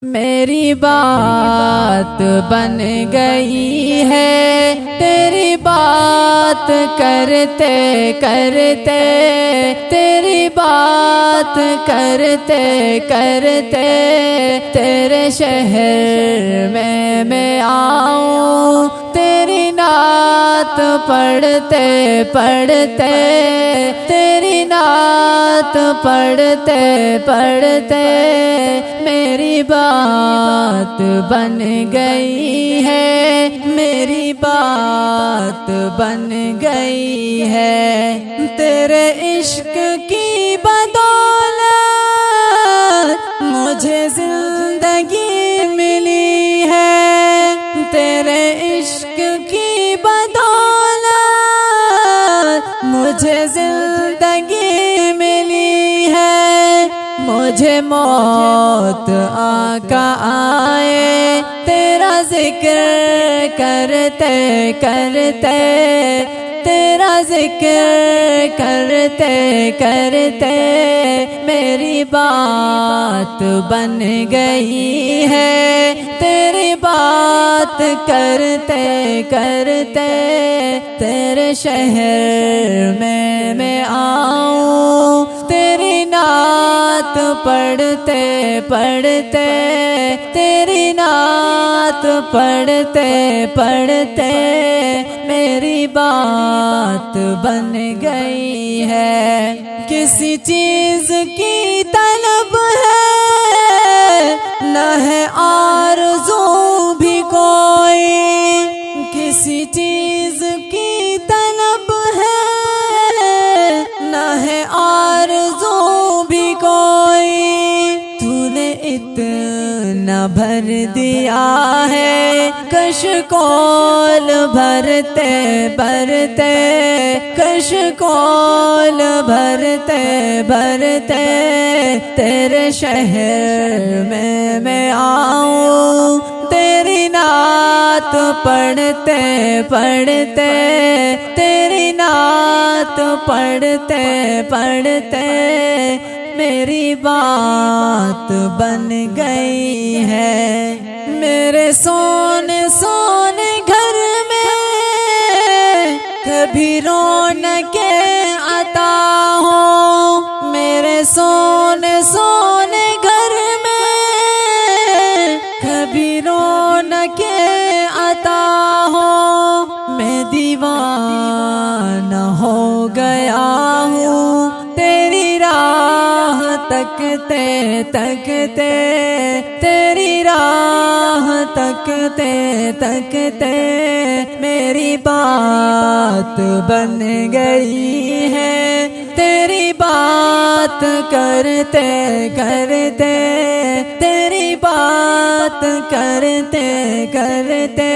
میری بات بن گئی ہے تیری بات کرتے کرتے، تیری بات کرتے کرتے، تیرے شہر میں آؤں، تیری نعت پڑھتے پڑھتے، تیری نعت پڑھتے پڑھتے، میری بات بن گئی ہے، میری بات بن گئی ہے، تیرے عشق کی بدولت مجھے زندگی ملی ہے، تیرے عشق کی بدولت مجھے زندگی ملی ہے، مجھے موت آقا آئے تیرا ذکر کرتے کرتے، تیرا ذکر کرتے کرتے، میری بات بن گئی ہے، تیری بات کرتے کرتے، تیرے شہر میں آؤں، تیری نعت پڑھتے پڑھتے، تیری نعت پڑھتے پڑھتے، میری بات بن گئی ہے، کسی چیز کی طلب ہے نہ ہے آرزو بھی کوئی، کسی چیز کی طلب ہے نہ ہے آرزو بھی کوئی، تو نے اتنا بھر دیا ہے کشکول بھرتے بھرتے، کشکول بھرتے بھرتے، تیرے شہر میں آؤں، تیری نعت پڑھتے پڑھتے، تیری نعت پڑھتے پڑھتے، میری بات بن گئی ہے، میرے سونے سونے گھر میں کبھی رونقیں عطا ہوں، میرے سونے سونے گھر میں کبھی رونقیں عطا ہوں، میں دیوانہ ہو گیا ہوں تیری راہ تکتے تکتے، تیری راہ تکتے تکتے، میری بات بن گئی ہے، تیری بات کرتے کرتے، تیری بات کرتے کرتے،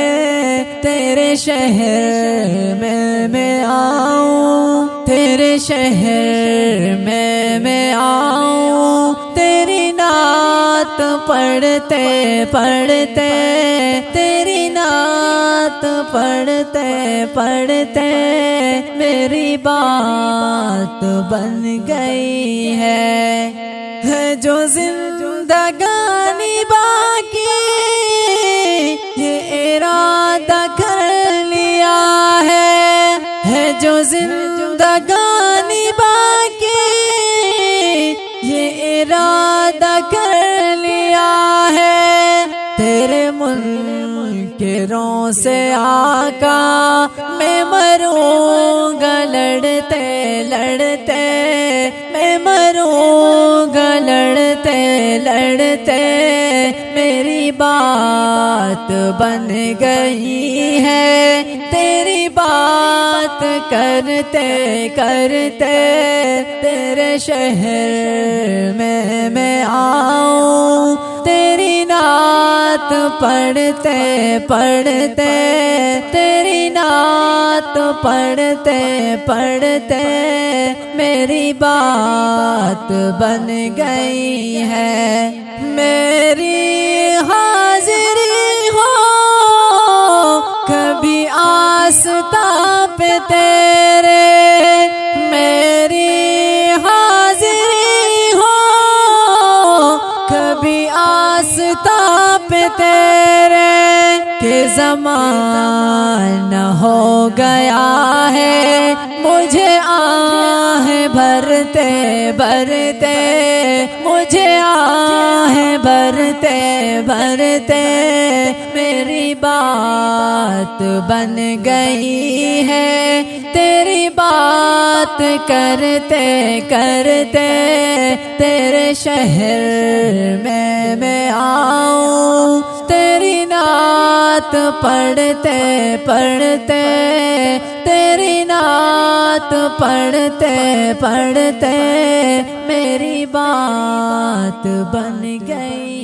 تیرے شہر میں آؤں، تیرے شہر میں آؤں، تیری نعت پڑھتے پڑھتے، تیری نعت پڑھتے پڑھتے، میری بات بن گئی ہے جو زندگانی باقی یہ ارادہ کر لیا ہے جو زندگانی باقی یہ ارادہ کر لیا ہے، تیرے منکروں سے آقا میں مروں گا لڑتے لڑتے، میں مروں گا لڑتے لڑتے، میری بات بن گئی ہے، تیری بات کرتے کرتے، تیرے شہر میں آؤں، تیری نعت پڑھتے پڑھتے، تیری نعت پڑھتے پڑھتے، میری بات بن گئی ہے، میری حاضری ہو کبھی آستاں پہ تیرے، میری حاضری ہو کبھی آس پہ تیرے کہ زمانہ ہو گیا ہے مجھے آہیں بھرتے بھرتے مجھے آہیں بھرتے بھرتے میری بات بن گئی ہے تیری بات کرتے کرتے تیرے شہر میں آؤں تیری نعت پڑھتے پڑھتے تیری نعت پڑھتے پڑھتے میری بات بن گئی